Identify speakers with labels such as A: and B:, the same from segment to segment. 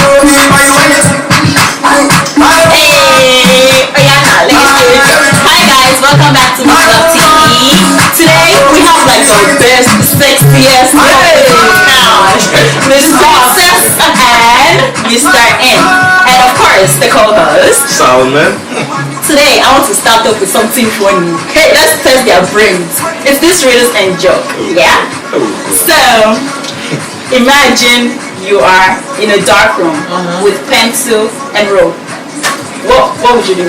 A: Hi guys, welcome back to Miss Love TV. Today we have like the best, sexiest Miss Princess and Mr. N. And of course the co-host
B: Solomon.
A: Today I want to start off with something funny. Okay, let's test their brains. It's this riddles and joke. Yeah? So imagine you are in a dark room with pencil and rope. What would you do?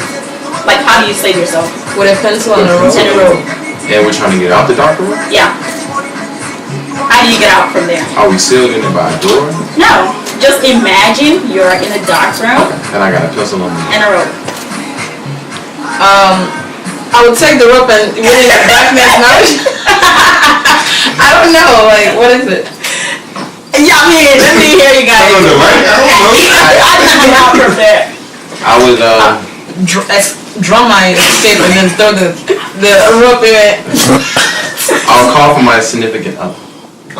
A: Like, how do you save yourself?
C: With a pencil and a rope?
A: And a rope.
B: And we're trying to get out the dark room?
A: Yeah. How do you get out from there?
B: Are we sealed in it by a door?
A: No. Just imagine you're in a dark room.
B: And I got a pencil on me.
A: And a rope.
C: I would take the rope and really the darkness now. I don't know, like, what is it?
A: Yeah, I mean, let me hear you guys.
B: I don't know, right? I don't know.
A: How do you get out from there?
B: I would,
C: drum my escape and then throw the rope in it.
B: I'll call for my significant other.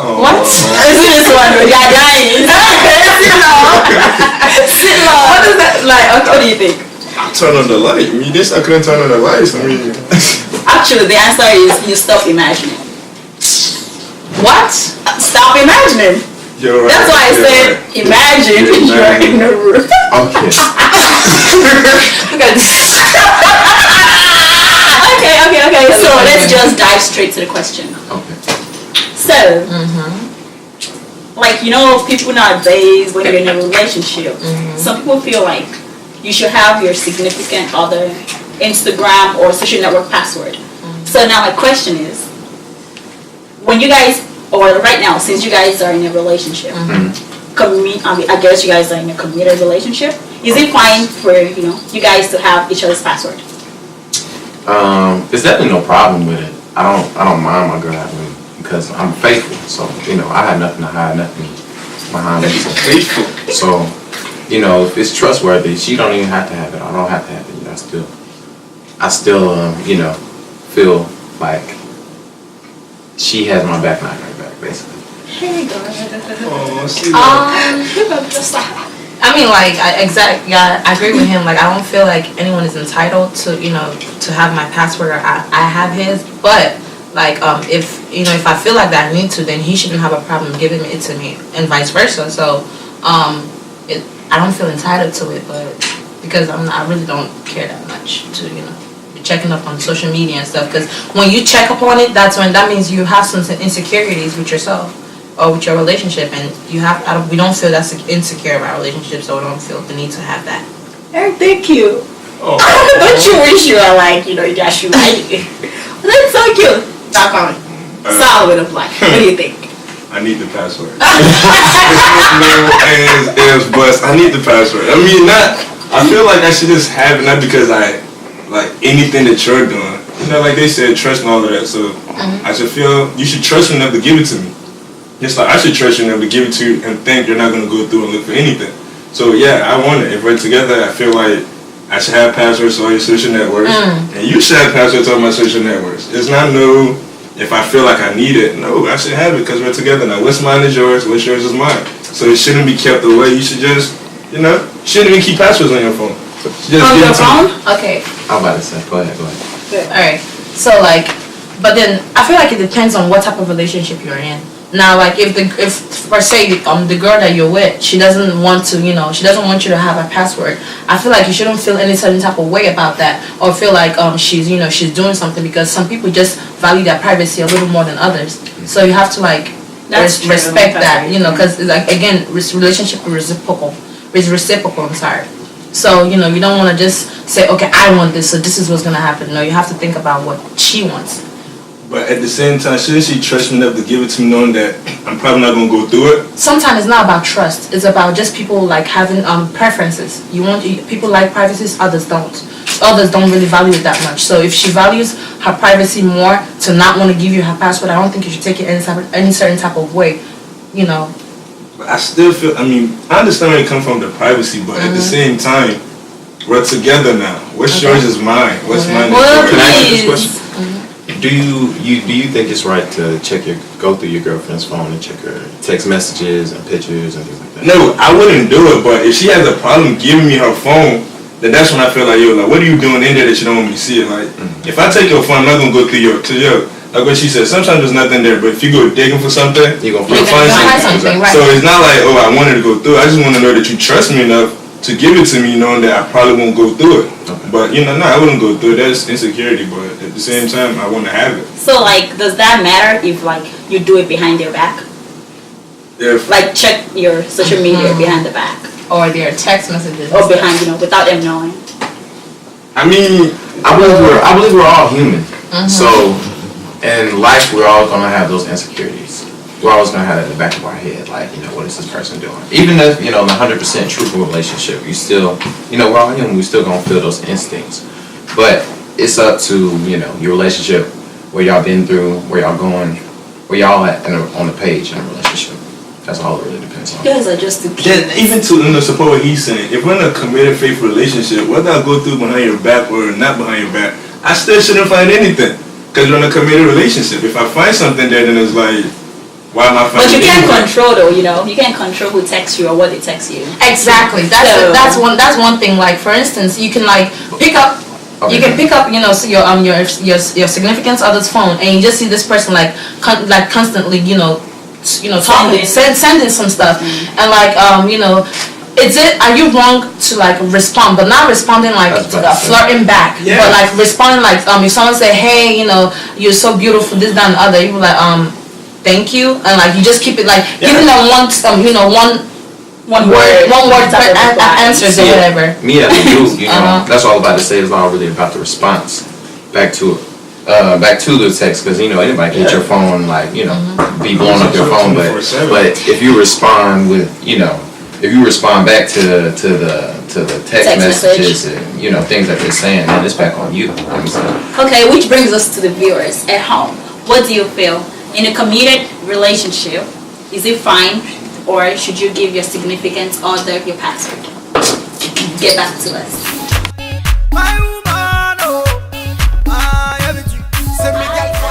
A: Oh. What? Is this one? Yeah, dying. Sit low. What is that like? What do you think?
D: I'll turn on the light. I mean, I couldn't turn on the lights. I mean,
A: actually, the answer is you stop imagining.
C: What?
A: Stop imagining.
D: You're right.
A: That's why I said imagine you're in a room.
B: Okay.
A: Look at this. Okay. So let's just dive straight to the question.
B: Okay.
A: So, like, you know, people nowadays, when you're in a relationship, some people feel like you should have your significant other Instagram or social network password. So now my question is, when you guys, or right now, since you guys are in a relationship, I guess you guys are in a committed relationship, is it fine for, you guys to have each other's password?
B: There's definitely no problem with it. I don't mind my girl having it because I'm faithful. So, I had nothing to hide, nothing behind me.
D: faithful.
B: So, if it's trustworthy, she don't even have to have it. I don't have to have it. I still, feel like she has my back, not my back, basically.
A: Hey, God.
D: Oh, see that.
C: I mean, like, I agree with him. Like, I don't feel like anyone is entitled to, to have my password or I have his. But, like, if I feel like that I need to, then he shouldn't have a problem giving it to me and vice versa. So, I don't feel entitled to it, but because I really don't care that much to, be checking up on social media and stuff. Because when you check up on it, that means you have some insecurities with yourself or with your relationship, and we don't feel that's insecure about our relationship, so we don't feel the need to have that.
A: Eric, thank you.
D: Oh.
A: Don't you wish you were like, you just should like it? That's so cute. Knock on. Solid of life. What do you think?
D: I need the password. No ands, ifs, buts. I need the password. I mean, I feel like I should just have it, not because I like anything that you're doing. Like they said, trust and all of that. So I should feel you should trust me enough to give it to me. Just like I should trust you enough to give it to you and think you're not going to go through and look for anything. So yeah, I want it. If we're together, I feel like I should have passwords to all your social networks, and you should have passwords to all my social networks. It's not if I feel like I need it. No, I should have it because we're together now. What's mine is yours. What's yours is mine. So it shouldn't be kept away. You should just, shouldn't even keep passwords on your phone.
A: Just on your phone? Okay.
B: I'm about to say, go ahead.
A: Good.
C: Alright, so like, but then I feel like it depends on what type of relationship you're in. Now, like, if per se the girl that you're with, she doesn't want to, she doesn't want you to have a password. I feel like you shouldn't feel any certain type of way about that, or feel like she's she's doing something, because some people just value their privacy a little more than others. So you have to respect that, because like again, relationship is reciprocal. I'm sorry. So you don't want to just say, okay, I want this, so this is what's gonna happen. No, you have to think about what she wants.
D: But at the same time, shouldn't she trust me enough to give it to me knowing that I'm probably not going to go through it?
C: Sometimes it's not about trust. It's about just people like having preferences. People like privacy, others don't. Others don't really value it that much. So if she values her privacy more to not want to give you her password, I don't think you should take it any certain type of way,
D: But I still feel, I understand where it comes from, the privacy, but at the same time, we're together now. What's yours is mine. What's mine is yours.
B: Can I ask you this question? Do you think it's right to go through your girlfriend's phone and check her text messages and pictures and things like that?
D: No, I wouldn't do it. But if she has a problem giving me her phone, then that's when I feel like, yo, like, what are you doing in there that you don't want me to see it? Like, if I take your phone, I'm not gonna go through your like what she said. Sometimes there's nothing there, but if you go digging for something,
B: you're gonna
D: find something.
C: Right.
D: So it's not like, oh, I wanted to go through it. I just want to know that you trust me enough to give it to me, knowing that I probably won't go through it. Okay. But no, I wouldn't go through it. That's insecurity. But at the same time, I want to have it.
A: So like, does that matter if like you do it behind their back?
D: If
A: like check your social media behind the back,
C: or their text messages,
A: or behind, without them knowing.
D: I mean,
B: I believe we're all human. So in life, we're all gonna have those insecurities. We're always gonna have that in the back of our head, like, what is this person doing? Even if, in a 100% truthful relationship, you still, we're all human, we still gonna feel those instincts. But it's up to, your relationship, where y'all been through, where y'all going, where y'all at on the page in a relationship. That's all it really depends on.
A: You guys are just too
D: then even to support what he's saying, if we're in a committed, faithful relationship, whether I go through behind your back or not behind your back, I still shouldn't find anything. Because we're in a committed relationship. If I find something there, then it's like, why am I finding?
A: But you can't control though, you can't control who texts you or what they text you.
C: Exactly. That's one thing. Like, for instance, you can like pick up. Okay. You can pick up, so your significant other's phone, and you just see this person like constantly, talking, sending some stuff, and like, are you wrong to like respond, but not responding like flirting back, but like responding like, if someone say, hey, you're so beautiful, this, that, and the other, you be like, thank you, and like you just keep it like giving them one word answers or whatever.
B: Me as a youth, that's all I'm about to say is all really about the response back to the text, because anybody can hit your phone, like be blowing up your phone, but if you respond with if you respond back to the text messages and things that they're saying, then it's back on you.
A: Okay, which brings us to the viewers at home. What do you feel in a committed relationship? Is it fine, or should you give your significant other your password? Get back to us.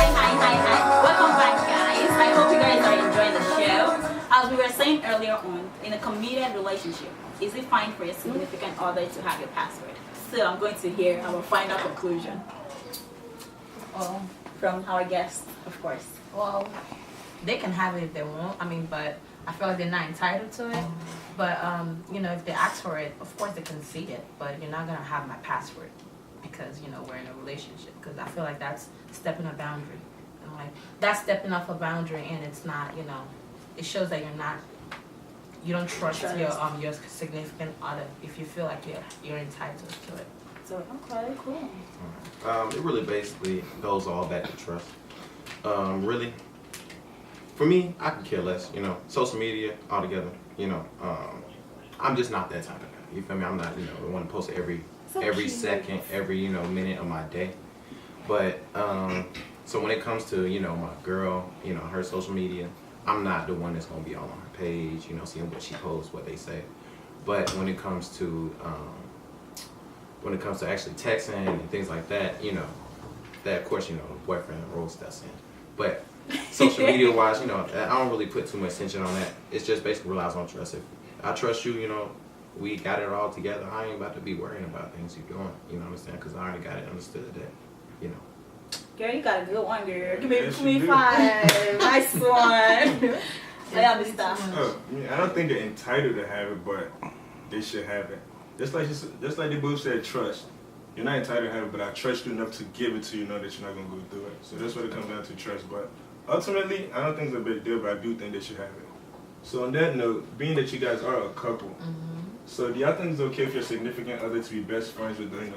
A: Hi. Welcome back, guys. I hope you guys are enjoying the show. As we were saying earlier on, in a committed relationship, is it fine for your significant other to have your password? So I'm going to hear our final conclusion. Well, from our guest, of course.
C: Well, they can have it if they want. But I feel like they're not entitled to it. But if they ask for it, of course they can see it. But you're not gonna have my password because we're in a relationship. Because I feel like that's stepping a boundary. And like that's stepping off a boundary, and it's not. It shows that you don't trust your significant other if you feel like you're entitled to it.
A: So okay, cool.
B: It really basically goes all back to trust. Really, for me, I could care less. Social media altogether. I'm just not that type of guy. You feel me? I'm not the one to post every second, every minute of my day. But so when it comes to my girl, her social media, I'm not the one that's gonna be all on her page, seeing what she posts, what they say. But when it comes to actually texting and things like that, that of course, boyfriend role steps in. But social media wise, I don't really put too much attention on that. It's just basically relies on trust. If I trust you, we got it all together. I ain't about to be worrying about things you're doing. You know what I'm saying? Because I already got it understood that,
A: Girl, you got a good one, girl. Give me 5. Nice one. I understand.
D: I don't think they're entitled to have it, but they should have it. Just like they both said, trust. You're not entitled to have it, but I trust you enough to give it to you, know that you're not going to go through it. So that's what it comes down to, trust. But ultimately, I don't think it's a big deal, but I do think they should have it. So on that note, being that you guys are a couple, so do y'all think it's okay for your significant other to be best friends with the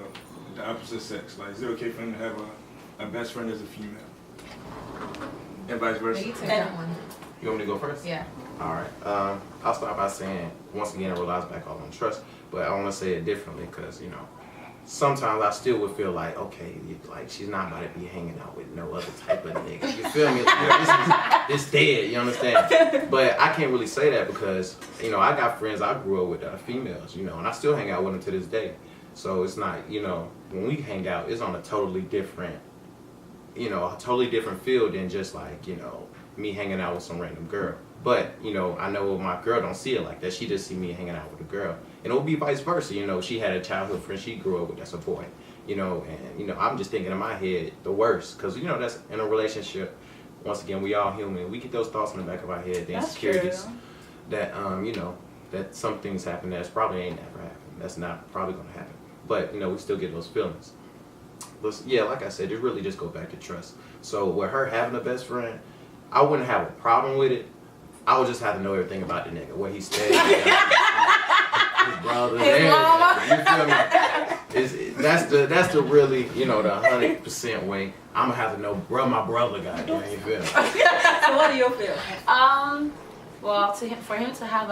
D: opposite sex? Like, is it okay for them to have a best friend as a female? And vice versa?
C: You take that one.
B: You want me to go first?
C: Yeah.
B: All right. I'll start by saying, once again, it relies back all on trust, but I want to say it differently because, sometimes I still would feel like, okay, like she's not about to be hanging out with no other type of nigga. You feel me? Like, it's dead. You understand? But I can't really say that because I got friends I grew up with females. And I still hang out with them to this day. So it's not when we hang out, it's on a totally different you know, a totally different feel than just like, you know, me hanging out with some random girl. But, you know, I know my girl don't see it like that. She just see me hanging out with a girl. And it will be vice versa. You know, she had a childhood friend she grew up with that's a boy. You know, and, you know, I'm just thinking in my head the worst. Because, you know, that's in a relationship. Once again, we all human. We get those thoughts in the back of our head, the insecurities that, you know, that some things happen that's probably ain't never happened. That's not probably going to happen. But, you know, we still get those feelings. But, yeah, like I said, it really just go back to trust. So with her having a best friend, I wouldn't have a problem with it. I would just have to know everything about the nigga, where he stayed, his brother,
C: His mama.
B: you feel me? That's the really, you know, the 100% way. I'm gonna have to know, bro, my brother got it. You feel me?
A: So what do you feel?
C: Well, for him to have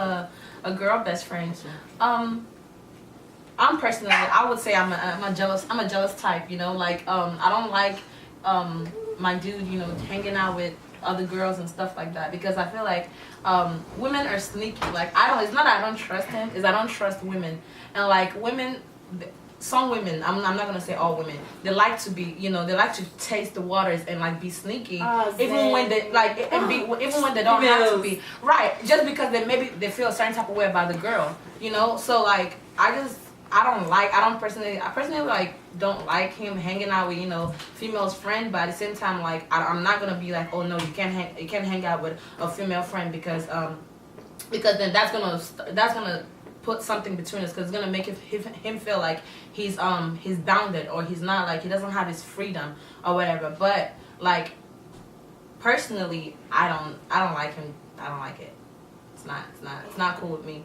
C: a girl best friend, I'm personally, I would say I'm a jealous type. You know, like I don't like my dude, you know, hanging out with other girls and stuff like that, because I feel like women are sneaky. Like it's not that I don't trust him, is I don't trust women. And like women, some women, I'm not gonna say all women, they like to be, you know, they like to taste the waters and like be sneaky, even when they like even when they don't have to be, right, just because they feel a certain type of way about the girl, you know. So like I personally like don't like him hanging out with, you know, female's friend, but at the same time, like I'm not gonna be like, oh no, you can't hang out with a female friend, because then that's gonna put something between us, because it's gonna make him feel like he's bounded, or he's not, like he doesn't have his freedom or whatever. But like personally, I don't like him. I don't like it. It's not cool with me.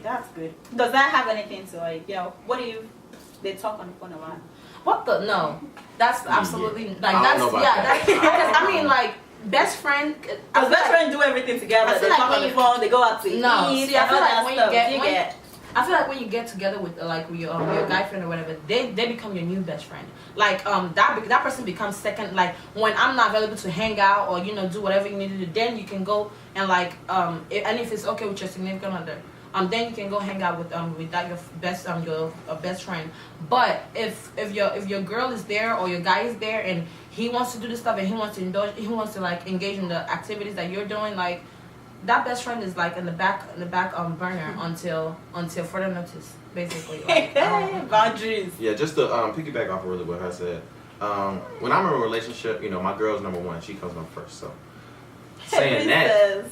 A: That's good. Does that have anything to, like, you know, what do you, they talk on the phone a lot?
C: What the, no, that's absolutely, like,
B: I don't know about that.
C: because I mean, like, best friend,
A: Does best friend do everything together? They
C: like
A: talk on the phone, they go out to eat.
C: See, I feel like when
A: I
C: feel like when you get together with with your guy friend or whatever, they become your new best friend. Like that person becomes second. Like when I'm not available to hang out or, you know, do whatever you need to do, then you can go and like and if it's okay with your significant other, then you can go hang out with that your best friend. But if your girl is there or your guy is there and he wants to do this stuff and he wants to like engage in the activities that you're doing, like that best friend is like in the back burner until further notice, basically. Like,
A: boundaries.
B: Yeah, just to piggyback off of really what I said. When I'm in a relationship, you know, my girl's number one. She comes on first. So saying that,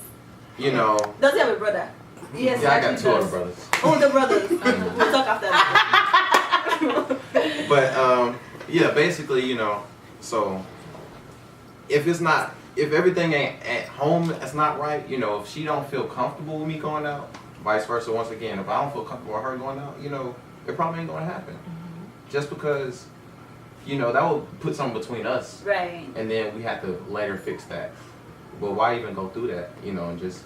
B: you know,
A: does he have a brother?
C: Yes,
B: yeah, I got two other brothers.
A: Oh, the brothers. We'll talk after that.
B: But yeah, basically, you know, so if everything ain't at home, that's not right. You know, if she don't feel comfortable with me going out, vice versa. Once again, if I don't feel comfortable with her going out, you know, it probably ain't gonna happen. Mm-hmm. Just because, you know, that will put something between us,
A: right?
B: And then we have to later fix that. But why even go through that? You know, and just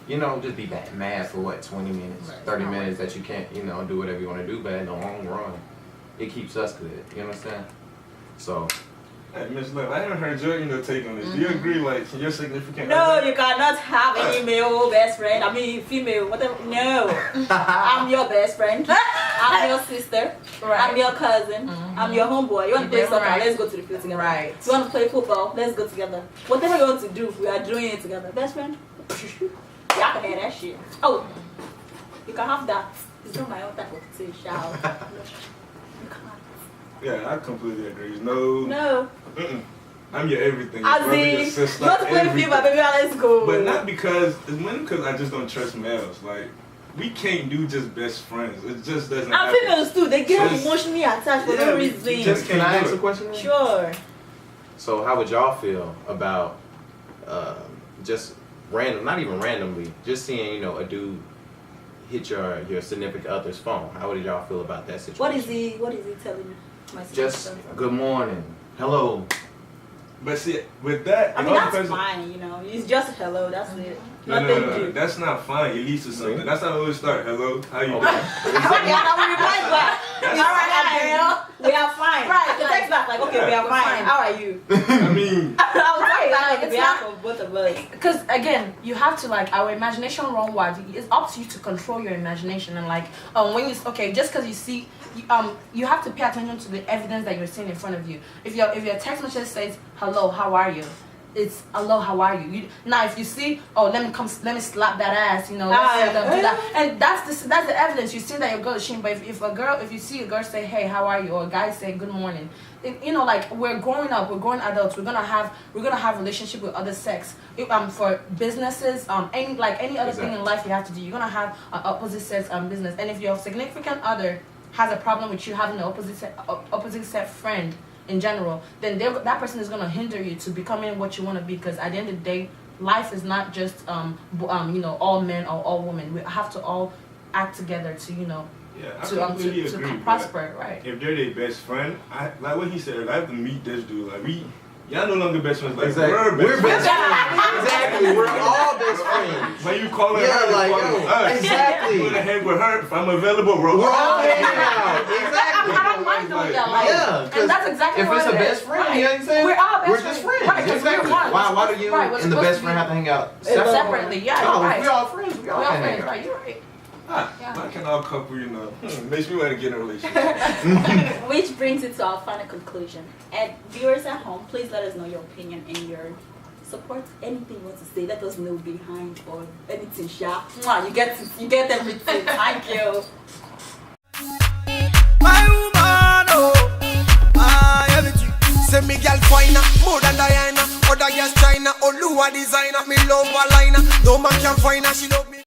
B: be mad for what, 20 minutes, right, 30 minutes that you can't, you know, do whatever you want to do. But in the long run, it keeps us good. You understand? So.
D: Hey, Miss Love, I haven't heard your, you know, take on this. Do you agree, like, your significant
A: No,
D: other?
A: you cannot have any male best friend. I mean, female, whatever. No. I'm your best friend. I'm your sister. Right. I'm your cousin. Mm-hmm. I'm your homeboy. You want to play soccer? Right. Let's go to the field together. Right. You want to play football? Let's go together. Whatever you want to do, we are doing it together. Best friend? Y'all can have that shit. Oh, you can have that. It's not my own type of thing, shout. You can't.
D: Yeah, I completely agree. No. I'm your everything.
A: As
D: your brother, your sister,
A: not play FIFA, baby, let's go.
D: But not because I just don't trust males. Like, we can't do just best friends. It just doesn't happen.
A: And females too, they get emotionally attached for no reason.
B: Can I ask a question?
A: Sure.
B: So how would y'all feel about just random, not even randomly, just seeing, you know, a dude hit your significant other's phone? How would y'all feel about that situation?
A: What is he telling you?
B: Just good morning, hello.
D: But see, with that,
A: I mean, that's fine, you know. It's just hello, that's it.
D: No, that's not fine. It leads to something. That's how we start. Hello, how you doing?
A: We are fine. Right. The text back like, okay, we are fine. How are you?
D: I mean,
A: I'll tell you on
C: it's
A: behalf
C: not-
A: of both of us.
C: Because again, you have to like our imagination run wild. It's up to you to control your imagination and like when you just because you see you have to pay attention to the evidence that you're seeing in front of you. If your text message says hello, how are you? It's hello, how are you? Now if you see let me slap that ass, let's see them do that, and that's the evidence. You see that your girl is cheating. But if you see a girl say hey, how are you, or a guy say good morning, like we're growing up, we're growing adults, we're gonna have relationship with other sex. For businesses, any other thing in life you have to do, you're gonna have an opposite sex business. And if your significant other has a problem with you having an opposite sex friend in general, then that person is gonna hinder you to becoming what you want to be. Because at the end of the day, life is not just all men or all women. We have to all act together to to prosper, right?
D: If they're their best friend, like what he said, if I have to meet this dude, like y'all no longer best friends. Like
B: Exactly.
D: we're best
B: friends. Exactly. We're all best friends.
D: When you calling her, us.
B: Exactly.
D: You wanna hang with her? If I'm available, we're
B: all hanging out. Exactly.
C: I don't mind doing that. And that's exactly
B: if
C: what
B: it's a best friend, you know what I'm saying?
C: We're all
B: We're just friends.
C: Right,
B: exactly. Why do you and the best friend have to hang out
C: separately? Yeah,
B: no,
C: right.
B: we're all friends. We all hang out.
C: Right, you're right.
D: Why can't our couple, makes me want to get in a relationship.
A: Which brings it to our final conclusion. And viewers at home, please let us know your opinion and your support. Anything you want to say, let us know behind or anything. You get everything. Thank you.
E: My woman, everything. Say me girl finer, more than Diana. Other girls China, Oluwa designer. Me love her liner. No man can find her, she love me.